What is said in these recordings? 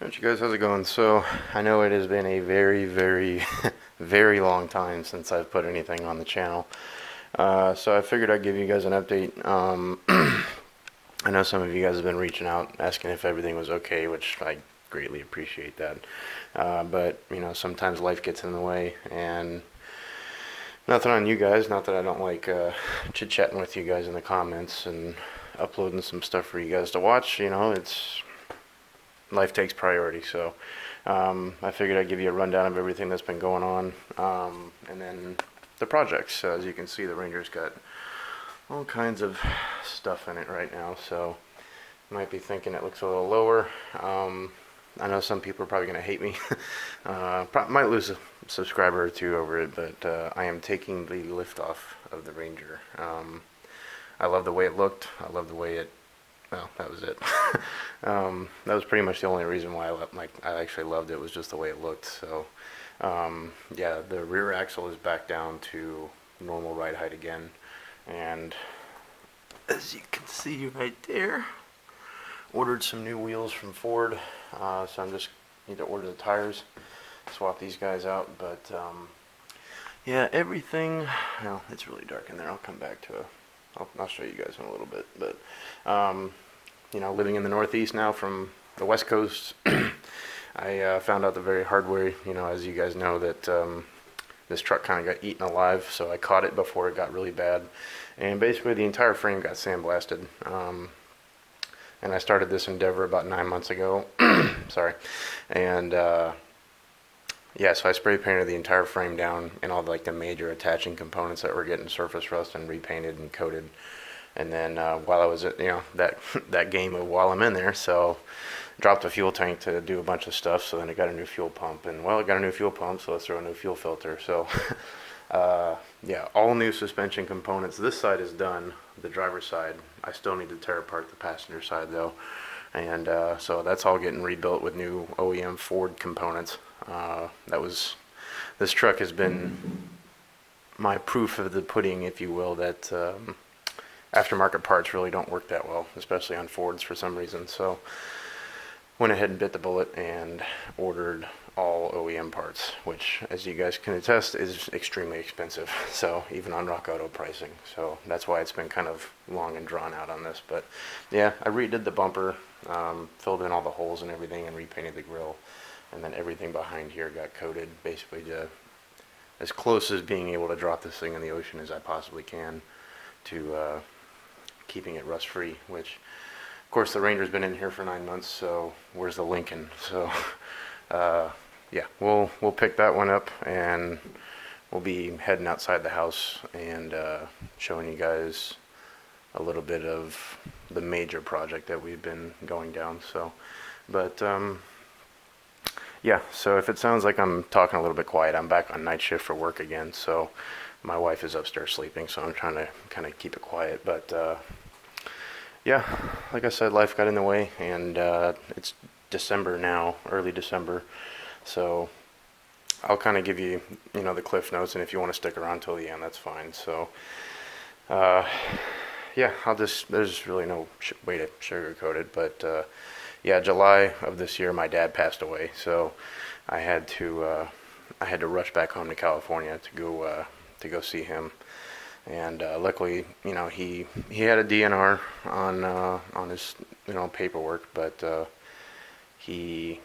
Alright, you guys, how's it going? So, I know it has been a very, very, very long time since I've put anything on the channel. So I figured I'd give you guys an update. I know some of you guys have been reaching out asking if everything was okay, which I greatly appreciate that. But, sometimes life gets in the way, and nothing on you guys, not that I don't like chit-chatting with you guys in the comments and uploading some stuff for you guys to watch. It's life takes priority. So I figured I'd give you a rundown of everything that's been going on, and then the projects. So as you can see, the Ranger's got all kinds of stuff in it right now. So you might be thinking it looks a little lower. I know some people are probably going to hate me. Might lose a subscriber or two over it, but I am taking the lift off of the Ranger. I love the way it looked. I love the way it. Well, that was it. That was pretty much the only reason why I actually loved it, was just the way it looked. So, yeah, the rear axle is back down to normal ride height again, and as you can see right there, ordered some new wheels from Ford. So I'm just need to order the tires, swap these guys out. But yeah, everything. Well, it's really dark in there. I'll come back to it. I'll show you guys in a little bit, but living in the Northeast now from the West Coast, I found out the very hard way, as you guys know, that this truck kind of got eaten alive, so I caught it before it got really bad, and basically the entire frame got sandblasted. And I started this endeavor about 9 months ago, sorry, and yeah, so I spray painted the entire frame down and all the major attaching components that were getting surface rust and repainted and coated. And then while I was at that game of while I'm in there, so dropped a fuel tank to do a bunch of stuff. So then I got a new fuel pump, and well, I got a new fuel pump, so let's throw a new fuel filter. So yeah, all new suspension components. This side is done, the driver's side. I still need to tear apart the passenger side though, and so that's all getting rebuilt with new OEM Ford components. This truck has been my proof of the pudding, if you will, that aftermarket parts really don't work that well, especially on Fords for some reason. So went ahead and bit the bullet and ordered all OEM parts, which, as you guys can attest, is extremely expensive. So even on Rock Auto pricing. So that's why it's been kind of long and drawn out on this. But yeah, I redid the bumper, filled in all the holes and everything, and repainted the grille. And then everything behind here got coated, basically to as close as being able to drop this thing in the ocean as I possibly can, to keeping it rust free. Which, of course, the Ranger's been in here for 9 months, so where's the Lincoln? So yeah, we'll pick that one up, and we'll be heading outside the house and showing you guys a little bit of the major project that we've been going down. So, but yeah, so if it sounds like I'm talking a little bit quiet, I'm back on night shift for work again, so my wife is upstairs sleeping, so I'm trying to kind of keep it quiet. But yeah, like I said, life got in the way, and it's December now, early December, so I'll kind of give you, the cliff notes, and if you want to stick around till the end, that's fine. So yeah, there's really no way to sugarcoat it, but yeah, July of this year, my dad passed away, so I had to rush back home to California to go see him. And luckily, he had a DNR on his paperwork, but he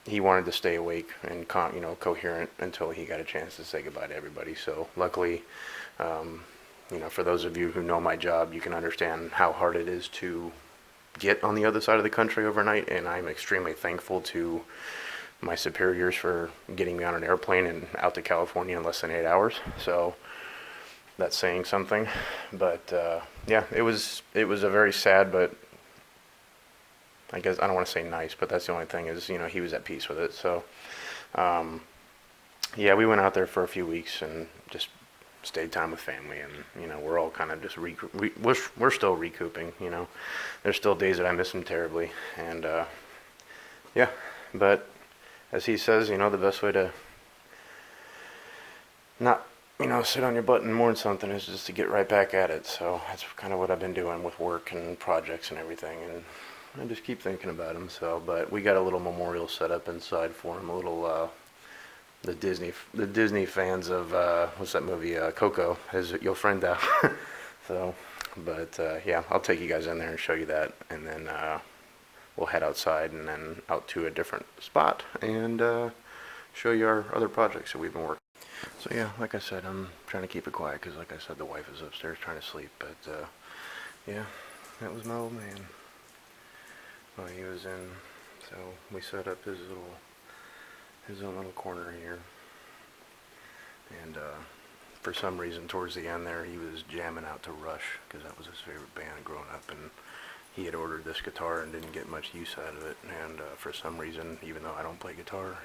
wanted to stay awake and coherent until he got a chance to say goodbye to everybody. So luckily, for those of you who know my job, you can understand how hard it is to get on the other side of the country overnight, and I'm extremely thankful to my superiors for getting me on an airplane and out to California in less than 8 hours. So that's saying something. But yeah, it was a very sad, but I guess I don't want to say nice, but that's the only thing is, he was at peace with it. So yeah, we went out there for a few weeks and just stayed time with family, and we're all kind of just we're still recouping. There's still days that I miss him terribly, and yeah, but as he says, the best way to not sit on your butt and mourn something is just to get right back at it. So that's kind of what I've been doing with work and projects and everything, and I just keep thinking about him. So, but we got a little memorial set up inside for him. A little the Disney fans of what's that movie? Coco has your friend out. So, but yeah, I'll take you guys in there and show you that, and then we'll head outside and then out to a different spot and show you our other projects that we've been working. So yeah, like I said, I'm trying to keep it quiet because, like I said, the wife is upstairs trying to sleep. But yeah, that was my old man. Well, he was in. So we set up his own little corner here, and for some reason, towards the end there, he was jamming out to Rush because that was his favorite band growing up, and he had ordered this guitar and didn't get much use out of it. And for some reason, even though I don't play guitar,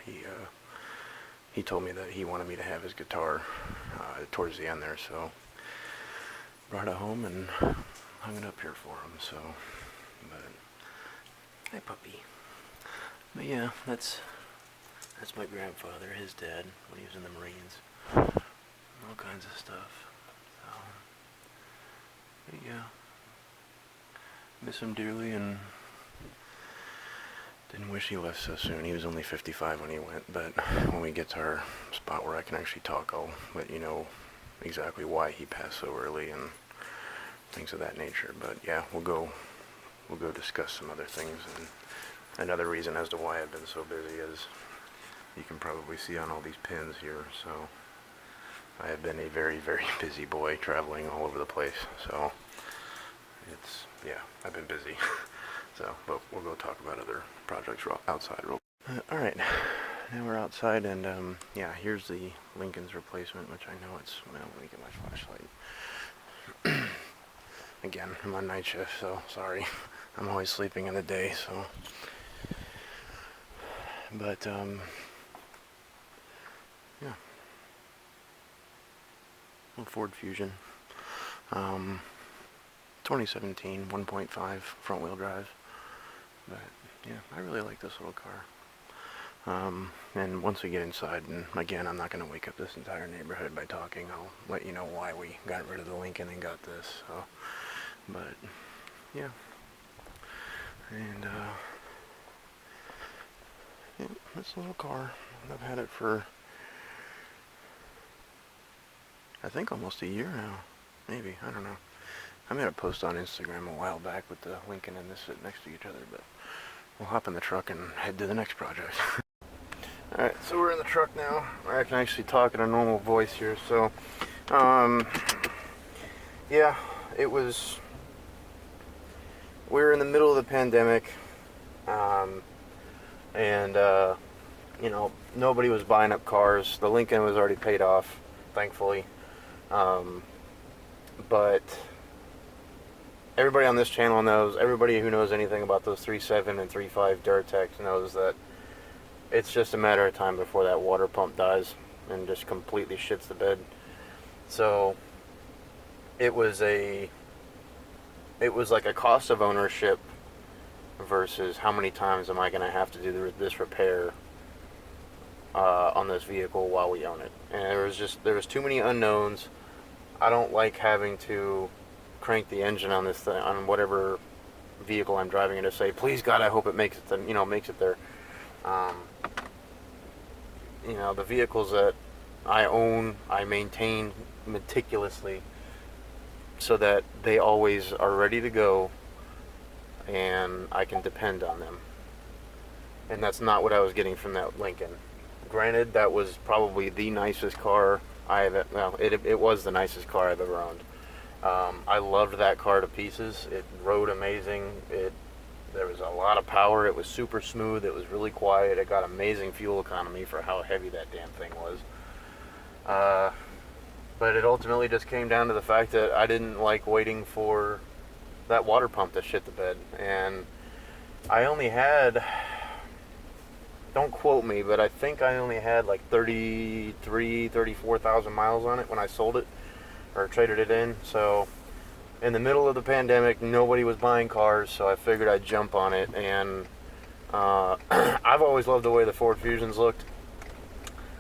he told me that he wanted me to have his guitar towards the end there, so brought it home and hung it up here for him. So, but hi puppy. But yeah, that's my grandfather, his dad, when he was in the Marines. All kinds of stuff. So, but yeah, miss him dearly and didn't wish he left so soon. He was only 55 when he went, but when we get to our spot where I can actually talk, I'll let you know exactly why he passed so early and things of that nature. But yeah, we'll go discuss some other things. And another reason as to why I've been so busy is you can probably see on all these pins here. So I have been a very, very busy boy traveling all over the place. So it's, yeah, I've been busy. So, but we'll go talk about other projects outside. Alright, now we're outside, and yeah, here's the Lincoln's replacement, which I know it's, well, let me get my flashlight. Again, I'm on night shift, so sorry. I'm always sleeping in the day, so. But, yeah. Ford Fusion. 2017, 1.5 front wheel drive. But yeah, I really like this little car. And once we get inside, and again, I'm not going to wake up this entire neighborhood by talking. I'll let you know why we got rid of the Lincoln and got this. So, but yeah, and yeah, this little car, I've had it for I think almost a year now, maybe, I don't know. I made a post on Instagram a while back with the Lincoln and this sitting next to each other, but we'll hop in the truck and head to the next project. Alright, so we're in the truck now. I can actually talk in a normal voice here, so, yeah, we were in the middle of the pandemic, and, you know, nobody was buying up cars. The Lincoln was already paid off, thankfully, but everybody on this channel knows, everybody who knows anything about those 3.7 and 3.5 Durtex knows that it's just a matter of time before that water pump dies and just completely shits the bed. So it was like a cost of ownership versus how many times am I going to have to do this repair on this vehicle while we own it. And there was too many unknowns. I don't like having to crank the engine on this thing, on whatever vehicle I'm driving, and to say, please God, I hope it makes it to, makes it there. The vehicles that I own, I maintain meticulously so that they always are ready to go and I can depend on them. And that's not what I was getting from that Lincoln. Granted, that was probably the nicest car it was the nicest car I've ever owned. I loved that car to pieces. It rode amazing. There was a lot of power. It was super smooth. It was really quiet. It got amazing fuel economy for how heavy that damn thing was. But it ultimately just came down to the fact that I didn't like waiting for that water pump to shit the bed. And I only had, don't quote me, but I think I only had like 34,000 miles on it when I sold it or traded it in. So in the middle of the pandemic, nobody was buying cars, so I figured I'd jump on it. And I've always loved the way the Ford Fusions looked.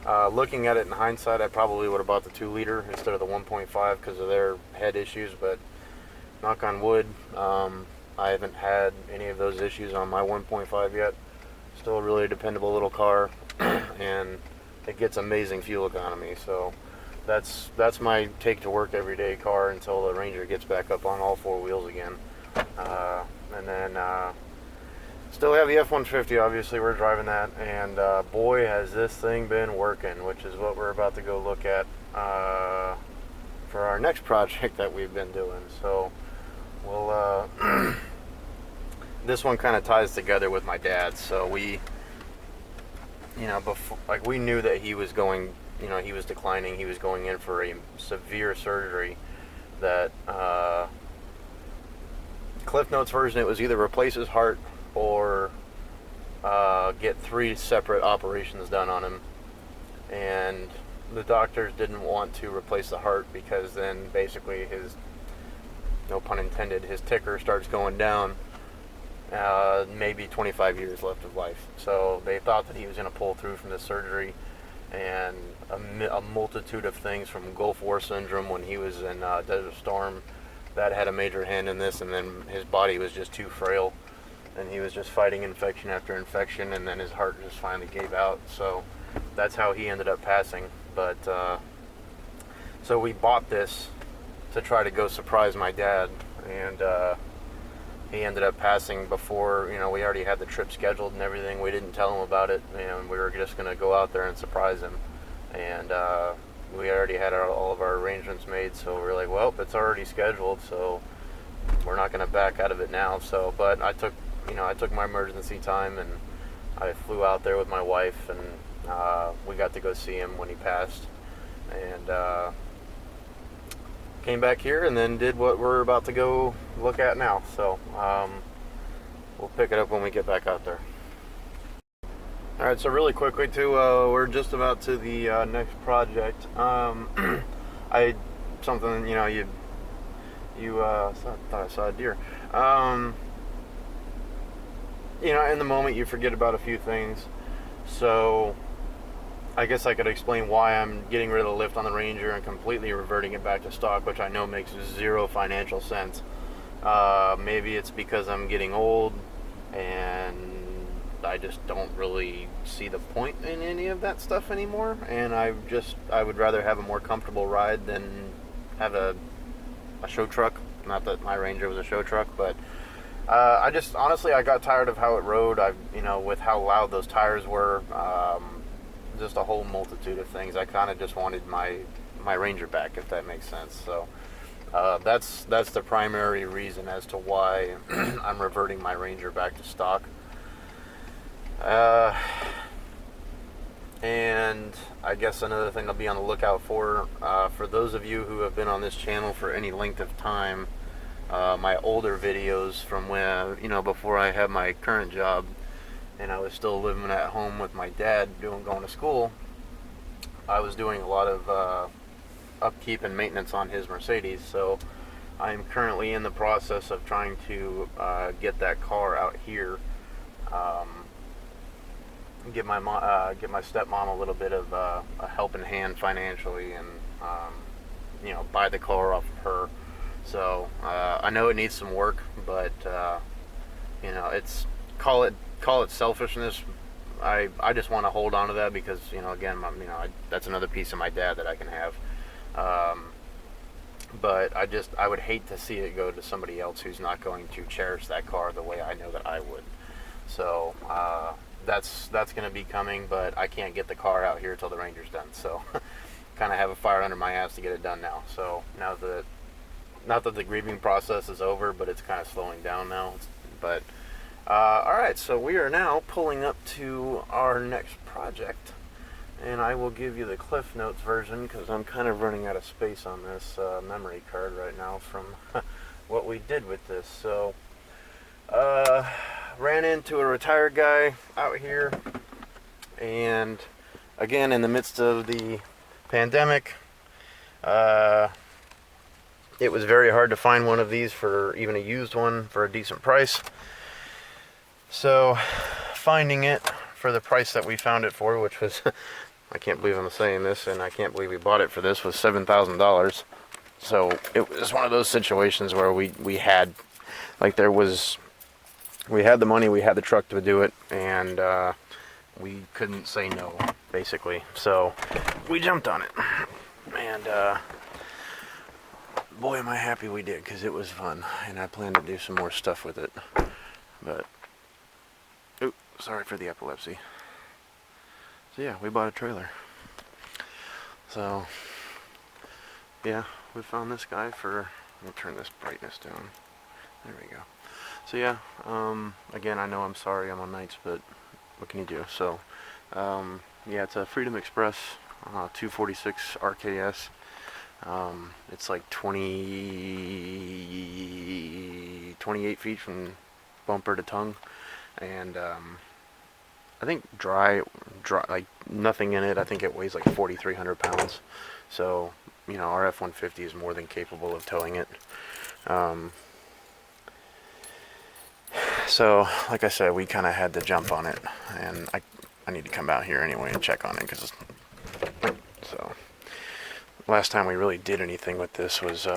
Looking at it in hindsight, I probably would have bought the 2-liter instead of the 1.5 because of their head issues, but knock on wood, I haven't had any of those issues on my 1.5 yet. Still a really dependable little car, and it gets amazing fuel economy. So that's my take to work every day car until the Ranger gets back up on all four wheels again. And then still have the F-150. Obviously, we're driving that, and boy, has this thing been working, which is what we're about to go look at for our next project that we've been doing. So we'll this one kind of ties together with my dad. So we, before, like, we knew that he was going, he was declining. He was going in for a severe surgery that, Cliff Notes version, it was either replace his heart or get 3 separate operations done on him. And the doctors didn't want to replace the heart because then basically his, no pun intended, his ticker starts going down. Maybe 25 years left of life. So they thought that he was going to pull through from this surgery, and a multitude of things, from Gulf War syndrome when he was in Desert Storm, that had a major hand in this, and then his body was just too frail, and he was just fighting infection after infection, and then his heart just finally gave out. So that's how he ended up passing. But so we bought this to try to go surprise my dad, and he ended up passing before, we already had the trip scheduled and everything. We didn't tell him about it, and we were just going to go out there and surprise him. And we already had all of our arrangements made, so we were like, well, it's already scheduled, so we're not going to back out of it now. So, but I took my emergency time, and I flew out there with my wife, and we got to go see him when he passed, and came back here and then did what we're about to go look at now. So we'll pick it up when we get back out there. All right, so really quickly too, we're just about to the next project. Thought I saw a deer. In the moment you forget about a few things. So I guess I could explain why I'm getting rid of the lift on the Ranger and completely reverting it back to stock, which I know makes zero financial sense. Maybe it's because I'm getting old and I just don't really see the point in any of that stuff anymore, and I would rather have a more comfortable ride than have a show truck. Not that my Ranger was a show truck, but I got tired of how it rode. With how loud those tires were. Just a whole multitude of things. I kind of just wanted my Ranger back, if that makes sense. So that's the primary reason as to why I'm reverting my Ranger back to stock. And I guess another thing I'll be on the lookout for those of you who have been on this channel for any length of time, my older videos from when, before I had my current job, and I was still living at home with my dad going to school, I was doing a lot of upkeep and maintenance on his Mercedes. So I'm currently in the process of trying to get that car out here, give my stepmom a little bit of a helping hand financially, and buy the car off of her. So I know it needs some work, but it's call it selfishness. I just want to hold on to that because that's another piece of my dad that I can have. But I would hate to see it go to somebody else who's not going to cherish that car the way I know that I would. So that's going to be coming, but I can't get the car out here till the Ranger's done. So kind of have a fire under my ass to get it done now. So now that, not that the grieving process is over, but it's kind of slowing down now. But all right, so we are now pulling up to our next project, and I will give you the Cliff Notes version because I'm kind of running out of space on this memory card right now from what we did with this. So ran into a retired guy out here, and again, in the midst of the pandemic, it was very hard to find one of these, for even a used one, for a decent price. So finding it for the price that we found it for, which was I can't believe I'm saying this, and I can't believe we bought it for this, was $7,000. So it was one of those situations where we had like we had the money, we had the truck to do it, and we couldn't say no, basically. So we jumped on it, and boy, am I happy we did, because it was fun, and I plan to do some more stuff with it. But, ooh, sorry for the epilepsy. So yeah, we bought a trailer. So, yeah, we found this guy for, let me turn this brightness down. There we go. So yeah, again, I know I'm sorry I'm on nights, but what can you do? So, yeah, it's a Freedom Express 246 RKS. It's like 28 feet from bumper to tongue, and I think dry, like nothing in it. I think it weighs like 4,300 pounds. So, you know, our F-150 is more than capable of towing it. So, like I said, we kind of had to jump on it, and I need to come out here anyway and check on it, because so last time we really did anything with this was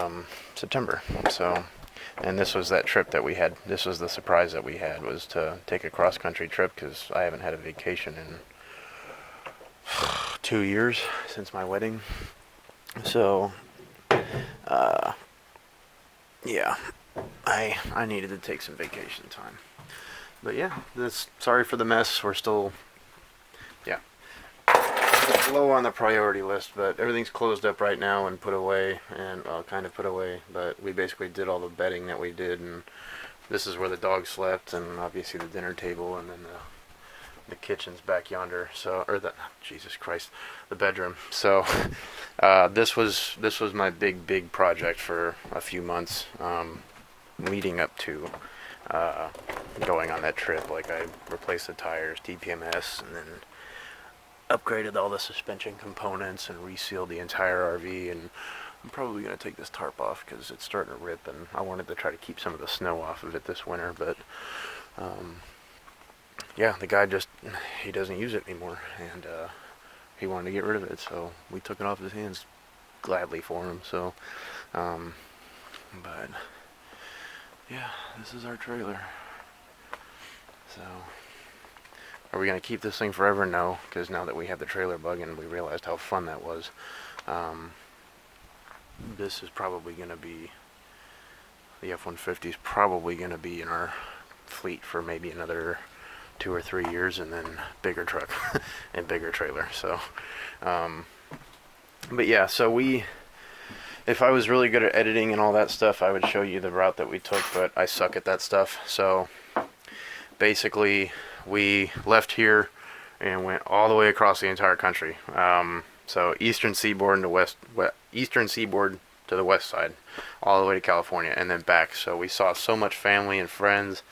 September. So, and this was that trip that we had. This was the surprise that we had, was to take a cross-country trip, because I haven't had a vacation in 2 years since my wedding. So, yeah, I needed to take some vacation time. But yeah, sorry for the mess. We're still, yeah, low on the priority list, but everything's closed up right now and put away, and kind of put away. But we basically did all the bedding that we did, and this is where the dog slept, and obviously the dinner table, and then the kitchen's back yonder. So, or the, Jesus Christ, the bedroom. So, this was my big project for a few months, leading up to going on that trip. Like, I replaced the tires, TPMS, and then upgraded all the suspension components and resealed the entire RV. And I'm probably going to take this tarp off because it's starting to rip, and I wanted to try to keep some of the snow off of it this winter. But yeah, the guy he doesn't use it anymore, and he wanted to get rid of it, so we took it off his hands gladly for him. So but yeah, this is our trailer. So, are we going to keep this thing forever? No, because now that we have the trailer bug and we realized how fun that was, this is probably going to be, the F-150 is probably going to be in our fleet for maybe another 2 or 3 years, and then bigger truck and bigger trailer. So, but yeah, so if I was really good at editing and all that stuff, I would show you the route that we took, but I suck at that stuff. So basically, we left here and went all the way across the entire country. So eastern seaboard to eastern seaboard to the west side, all the way to California, and then back. So we saw so much family and friends,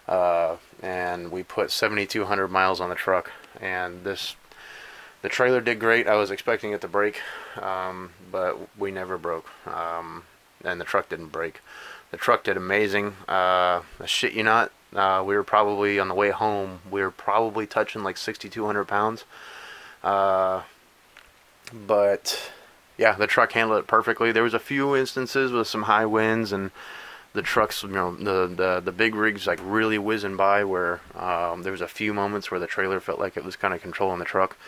and we put 7,200 miles on the truck. And the trailer did great. I was expecting it to break, but we never broke, and the truck didn't break. The truck did amazing. I shit you not. We were probably, on the way home, we were probably touching like 6,200 pounds. But yeah, the truck handled it perfectly. There was a few instances with some high winds, and the trucks, you know, the big rigs like really whizzing by, where there was a few moments where the trailer felt like it was kind of controlling the truck.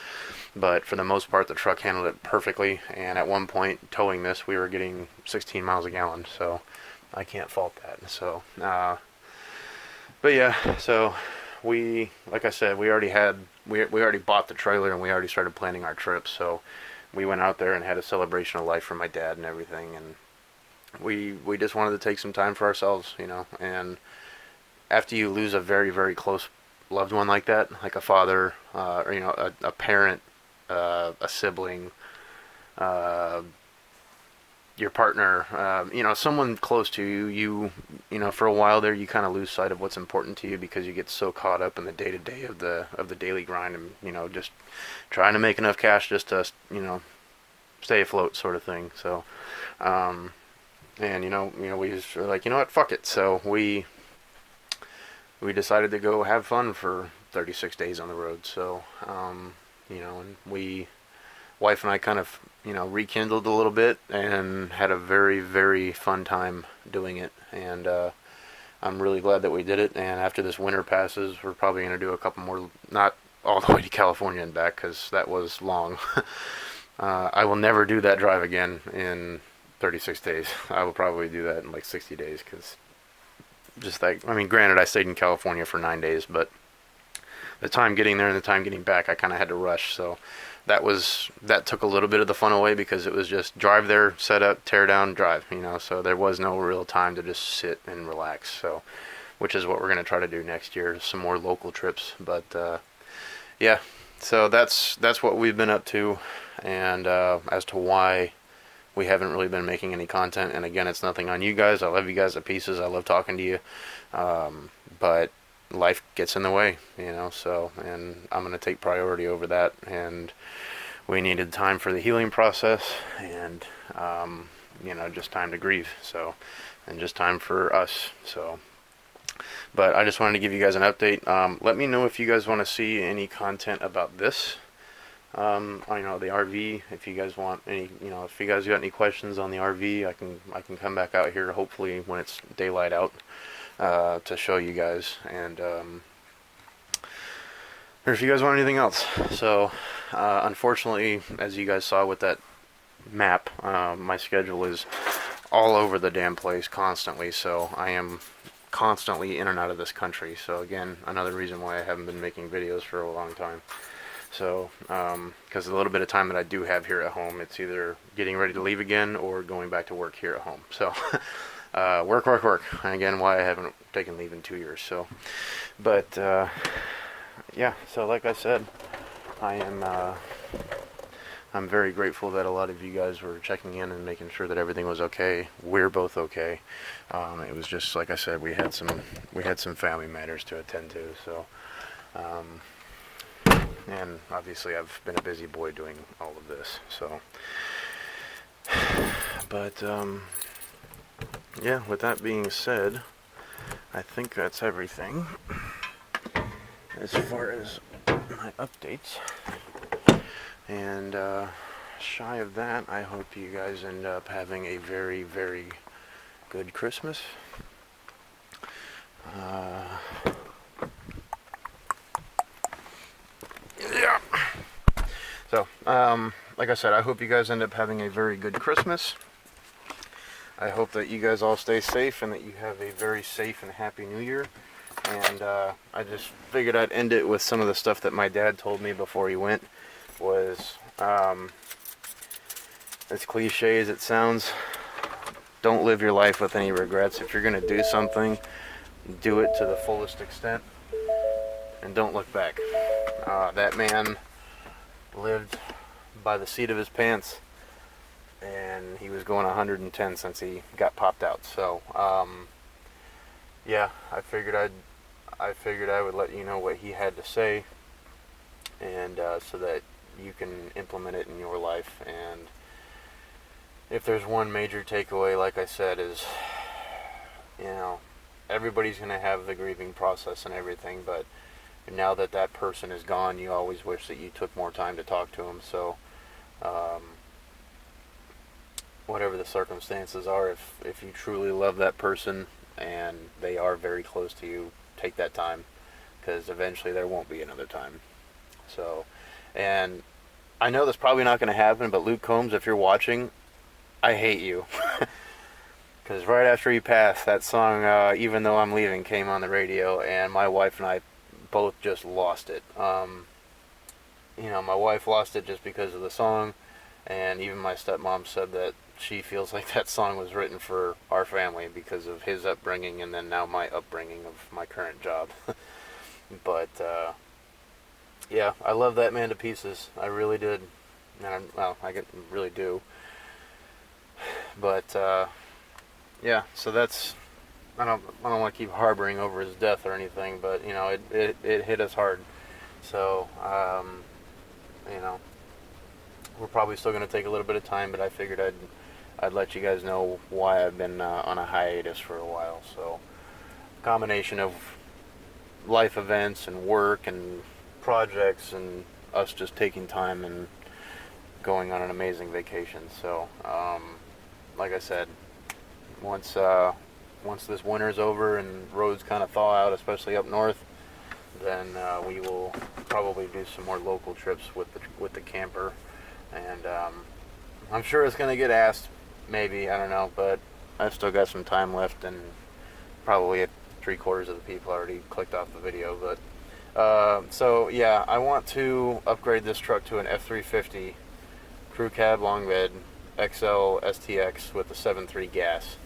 But for the most part, the truck handled it perfectly. And at one point, towing this, we were getting 16 miles a gallon. So I can't fault that. So, but yeah, so like I said, we already bought the trailer, and we already started planning our trip. So we went out there and had a celebration of life for my dad and everything. And we just wanted to take some time for ourselves, you know. And after you lose a very, very close loved one like that, like a father, or, you know, a parent, a sibling, your partner, you know, someone close to you, you know, for a while there, you kind of lose sight of what's important to you, because you get so caught up in the day-to-day of the daily grind, and, you know, just trying to make enough cash just to, you know, stay afloat, sort of thing. So, and you know, we just were like, you know what, fuck it. So we decided to go have fun for 36 days on the road. So, you know, and wife and I kind of, you know, rekindled a little bit and had a very, very fun time doing it. And I'm really glad that we did it. And after this winter passes, we're probably going to do a couple more, not all the way to California and back, because that was long. I will never do that drive again in 36 days. I will probably do that in like 60 days, because just like, I mean, granted, I stayed in California for 9 days, but the time getting there and the time getting back, I kind of had to rush. So that took a little bit of the fun away, because it was just drive there, set up, tear down, drive, so there was no real time to just sit and relax. So, which is what we're going to try to do next year, some more local trips. But yeah, so that's what we've been up to. And as to why we haven't really been making any content, and again, it's nothing on you guys. I love you guys to pieces. I love talking to you, but life gets in the way, so, and I'm going to take priority over that. And we needed time for the healing process, and just time to grieve, so, and just time for us. So, but I just wanted to give you guys an update. Let me know if you guys want to see any content about this. The RV, if you guys want any, if you guys got any questions on the RV, I can come back out here, hopefully when it's daylight out, to show you guys. And or if you guys want anything else. So unfortunately, as you guys saw with that map, my schedule is all over the damn place constantly, so I am constantly in and out of this country. So again, another reason why I haven't been making videos for a long time. So, because the little bit of time that I do have here at home, it's either getting ready to leave again or going back to work here at home. So, work. And again, why I haven't taken leave in 2 years. So, but, yeah, so like I said, I'm very grateful that a lot of you guys were checking in and making sure that everything was okay. We're both okay. It was just, like I said, we had some family matters to attend to. So, and obviously I've been a busy boy doing all of this, so, but, yeah, with that being said, I think that's everything as far as my updates. And shy of that, I hope you guys end up having a very, very good Christmas. Yeah. So, like I said, I hope you guys end up having a very good Christmas. I hope that you guys all stay safe and that you have a very safe and happy New Year. And I just figured I'd end it with some of the stuff that my dad told me before he went. Was, as cliche as it sounds, don't live your life with any regrets. If you're going to do something, do it to the fullest extent, and don't look back. That man lived by the seat of his pants, and he was going 110 since he got popped out. So, yeah, I figured I would let you know what he had to say, and so that you can implement it in your life. And if there's one major takeaway, like I said, is, everybody's going to have the grieving process and everything, but now that that person is gone, you always wish that you took more time to talk to them. So, whatever the circumstances are, if you truly love that person and they are very close to you, take that time, because eventually there won't be another time. So, and I know that's probably not going to happen, but Luke Combs, if you're watching, I hate you. Because right after he passed, that song, Even Though I'm Leaving, came on the radio, and my wife and I both just lost it. My wife lost it just because of the song, and even my stepmom said that she feels like that song was written for our family because of his upbringing, and then now my upbringing of my current job. But, yeah, I love that man to pieces. I really did. And I really do. But, yeah, so that's, I don't want to keep harboring over his death or anything, but, it hit us hard. So, we're probably still going to take a little bit of time, but I figured I'd let you guys know why I've been on a hiatus for a while. So, combination of life events and work and projects and us just taking time and going on an amazing vacation. So, like I said, once once this winter's over and roads kind of thaw out, especially up north, then we will probably do some more local trips with the camper. And I'm sure it's going to get asked, maybe, I don't know, but I've still got some time left, and probably 3/4 of the people already clicked off the video. But so yeah, I want to upgrade this truck to an F350 crew cab long bed XL STX with a 7.3 gas.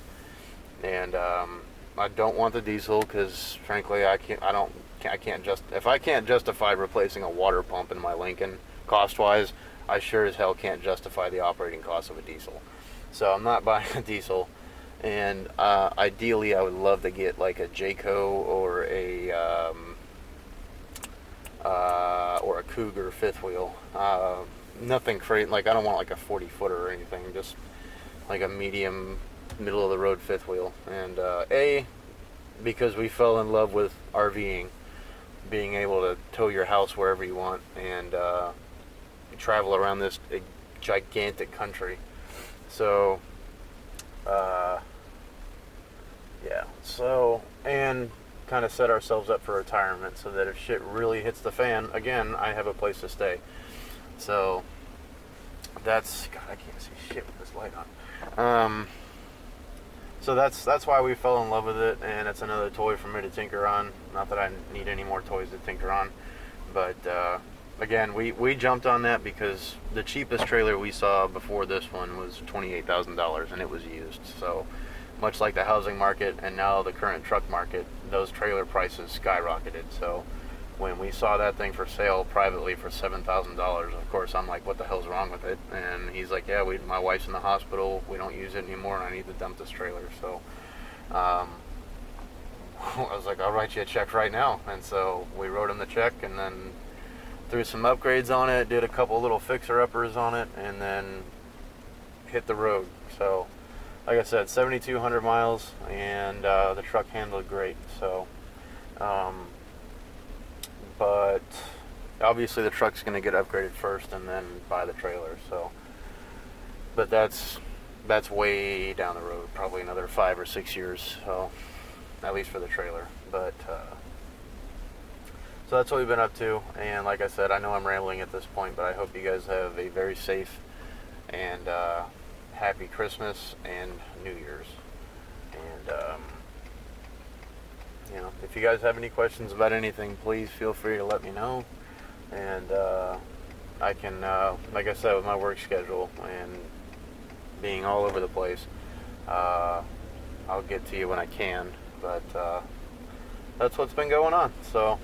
And I don't want the diesel because, frankly, if I can't justify replacing a water pump in my Lincoln cost-wise, I sure as hell can't justify the operating cost of a diesel. So I'm not buying a diesel. And ideally, I would love to get like a Jayco or a Cougar fifth wheel. Nothing crazy. Like, I don't want like a 40-footer or anything. Just like a medium, middle of the road fifth wheel. And because we fell in love with RVing, being able to tow your house wherever you want and travel around this gigantic country. So yeah, so, and kind of set ourselves up for retirement so that if shit really hits the fan again, I have a place to stay. So that's, God, I can't see shit with this light on. So that's why we fell in love with it, and it's another toy for me to tinker on. Not that I need any more toys to tinker on, but again, we jumped on that because the cheapest trailer we saw before this one was $28,000, and it was used. So much like the housing market and now the current truck market, those trailer prices skyrocketed. So when we saw that thing for sale privately for $7,000, of course, I'm like, what the hell's wrong with it? And he's like, yeah, my wife's in the hospital, we don't use it anymore, and I need to dump this trailer. So I was like, I'll write you a check right now. And so we wrote him the check, and then threw some upgrades on it, did a couple little fixer-uppers on it, and then hit the road. So like I said, 7,200 miles, and the truck handled great. So but obviously the truck's going to get upgraded first and then buy the trailer. So, but that's way down the road, probably another 5 or 6 years, so at least for the trailer. But so that's what we've been up to. And like I said, I know I'm rambling at this point, but I hope you guys have a very safe and happy Christmas and New Year's. And you know, if you guys have any questions about anything, please feel free to let me know. And I can, like I said, with my work schedule and being all over the place, I'll get to you when I can. But that's what's been going on. So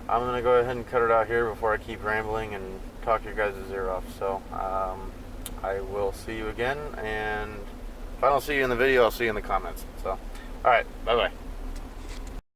I'm going to go ahead and cut it out here before I keep rambling and talk your guys' ear off. So I will see you again. And if I don't see you in the video, I'll see you in the comments. So, alright, bye-bye.